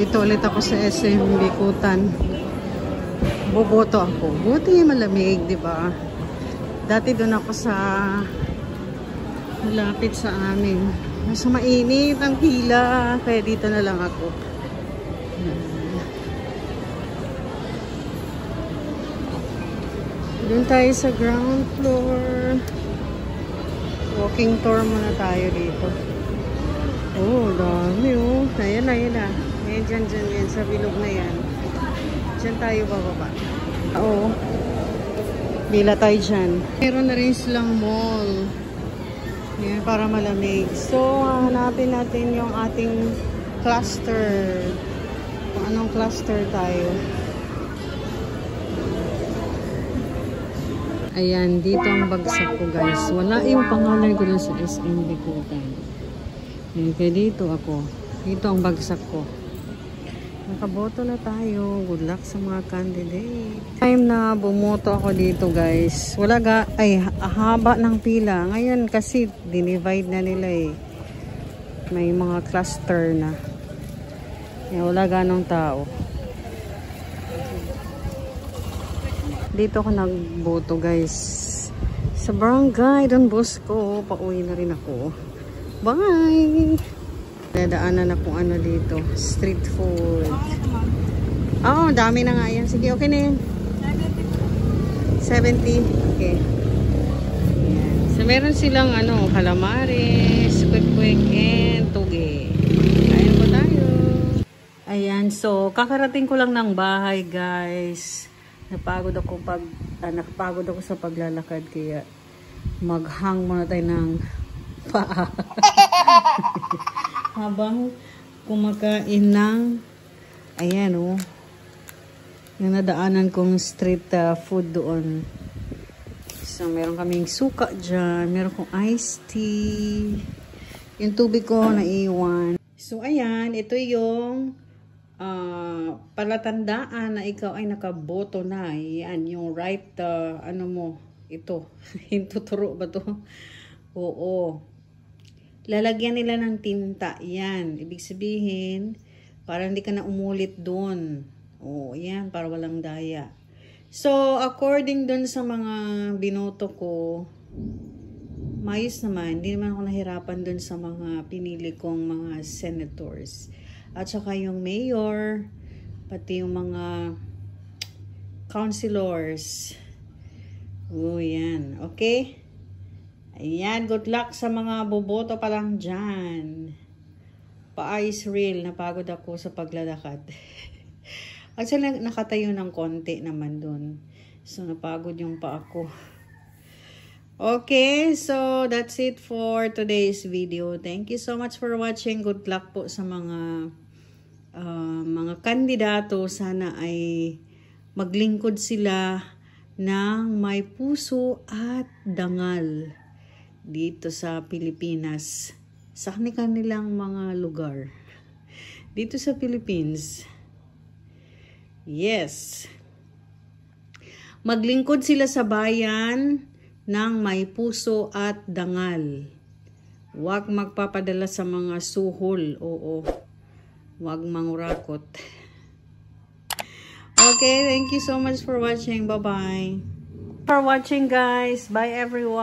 Dito ulit ako sa SM Bikutan. Boboto ako. Buti malamig, di ba? Dati doon ako sa malapit sa amin. Mas mainit ang pila, kaya dito na lang ako. Doon tayo sa ground floor. Walking tour muna tayo dito. Oh, dami oh. Ayan na, ayan na. Ayan, dyan, yan. Sa bilog na yan. Dyan tayo bababa. Oo. Bila tayo dyan. Meron na rin silang mall. Ayan, para malamig. So, hanapin natin yung ating cluster. Kung anong cluster tayo. Ayan, dito ang bagsak ko guys. Wala yung pangalan ko dun sa SM Bikutan. Ayan, kaya dito ako. Dito ang bagsak ko. Nakaboto na tayo. Good luck sa mga candidate. Time na bumoto ako dito guys. Wala haba ng pila. Ngayon kasi dinivide na nila eh. May mga cluster na. Ayan, wala ganong tao. Dito ako nagboto guys. Sa barangay Don Bosco. Pauwi na rin ako. Bye! Nadaanan akong ano dito. Street food. Oh, dami na nga yan. Sige, okay na yan. 70. Okay. Ayan. So, meron silang ano, calamares, quick and toge. Kain po tayo. Ayan. So, kakarating ko lang ng bahay guys. Napagod ako sa paglalakad kaya maghang muna tayo ng paa habang kumakain ng ayan oh yung nadaanan kong street food doon. So meron kaming suka dyan, meron kong iced tea, yung tubig ko naiwan. So ayan, ito yung palatandaan na ikaw ay nakaboto na. Yan, yung right, ano mo, ito. Hintuturo ba to? Oo. Lalagyan nila ng tinta. Yan. Ibig sabihin, para hindi ka na umulit doon. Oo, yan. Para walang daya. So, according doon sa mga binoto ko, mayos naman. Hindi naman ako nahirapan doon sa mga pinili kong mga senators. At saka yung mayor, pati yung mga councilors. Oh, yan. Okay? Ayan, good luck sa mga boboto pa lang dyan. Pa-ice real, napagod ako sa paglalakad. Actually, nakatayo ng konti naman dun. So, napagod yung pa ako. Okay, so that's it for today's video. Thank you so much for watching. Good luck po sa mga kandidato. Sana ay maglingkod sila ng may puso at dangal dito sa Pilipinas. Sa kanilang mga lugar. Dito sa Philippines. Yes. Maglingkod sila sa bayan ng may puso at dangal. Huwag magpapadala sa mga suhol. Oo. Huwag mangurakot. Okay, thank you so much for watching. Bye-bye. For watching guys. Bye everyone.